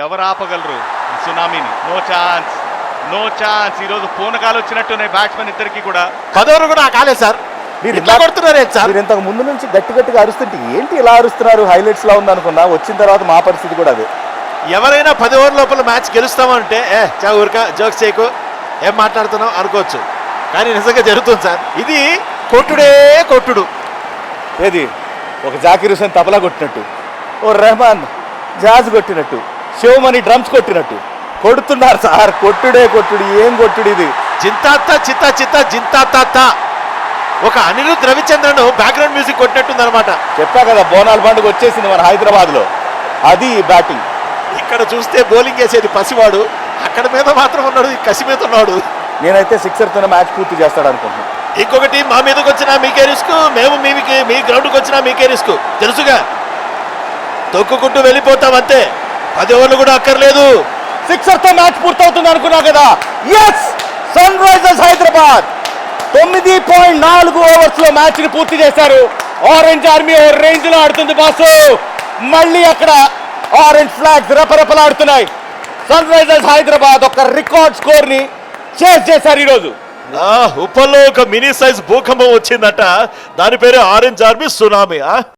ఎవరు ఆపగలరు సునామీని? No chance, no chance. ఈరోజు పూనకాలు వచ్చినట్టున్నాయి బ్యాట్స్మెన్ ఇద్దరికి కూడా. 10 ఓవర్ కూడా కాలేదు సార్. మీరు ఇట్లా కొడుతున్నారే సార్. మీరు ఇంతకు ముందు నుంచి గట్టి గట్టిగా అరుస్తుంటే ఏంటి ఇలా అరుస్తున్నారు, హైలైట్స్ లా ఉందనుకున్నా. వచ్చిన తర్వాత మా పరిస్థితి కూడా అదే. ఎవరైనా 10 ఓవర్ లోపల మ్యాచ్ గెలుస్తామంటే ఊరిక జోక్స్ చేయకు, ఏం మాట్లాడుతున్నావు అనుకోవచ్చు, కానీ నిజంగా జరుగుతుంది సార్. ఇది కొట్టుడే కొట్టుడు. ఏది ఒక జాకీర్ హుసేన్ తబలా కొట్టినట్టు, ఓ రెహమాన్ జాజ్ కొట్టినట్టు, శివమణి డ్రమ్స్ కొట్టినట్టు కొడుతున్నారు సార్. కొట్టుడే కొట్టుడు, ఏం కొట్టుడు ఇది. జింతాత్త చిత్త చిత్త జింతాత్త. ఒక అనిరుద్ రవిచంద్రన్ బ్యాక్గ్రౌండ్ మ్యూజిక్ కొట్టినట్టుంది అనమాట. చెప్పా కదా, బోనాల పండుగ వచ్చేసింది మన హైదరాబాద్ లో. అది బ్యాటింగ్. ఇక్కడ చూస్తే బౌలింగ్ వేసేది పసివాడు, అక్కడ మీద మాత్రం ఉన్నాడు, ఈ కసి మీద ఉన్నాడు. నేనైతే సిక్సర్తోనే మ్యాచ్ పూర్తి చేస్తాడు అనుకుంటున్నాను. ఇంకొకటి, మా మీదకి వచ్చినా మీకే రిస్క్, మేము మీ గ్రౌండ్కి వచ్చినా మీకే రిస్క్, తెలుసుగా. తొక్కుకుంటూ వెళ్ళిపోతాం అంతే, 10 ఓవర్లు కూడా అక్కర్లేదు. సిక్సర్ తో మ్యాచ్ పూర్తవుతుంది అనుకున్నా కదా. Yes, Sunrisers Hyderabad 9.4 overs లో మ్యాచ్ ని పూర్తి చేశారు. ఆరెంజ్ ఆర్మీ ఓ రేంజ్ లో ఆడుతుంది బాసు. మళ్ళీ అక్కడ ఆరెంజ్ ఫ్లాగ్స్ రెపరెపలాడుతున్నాయి. సన్ రైజర్స్ హైదరాబాద్ ఒక రికార్డ్ స్కోర్ ని చేజ్ చేశారు ఈ రోజు. ఉప్పల్లో ఒక మినీ సైజ్ భూకంపం వచ్చిందట, దాని పేరు ఆరెంజ్ ఆర్మీ సునామీ.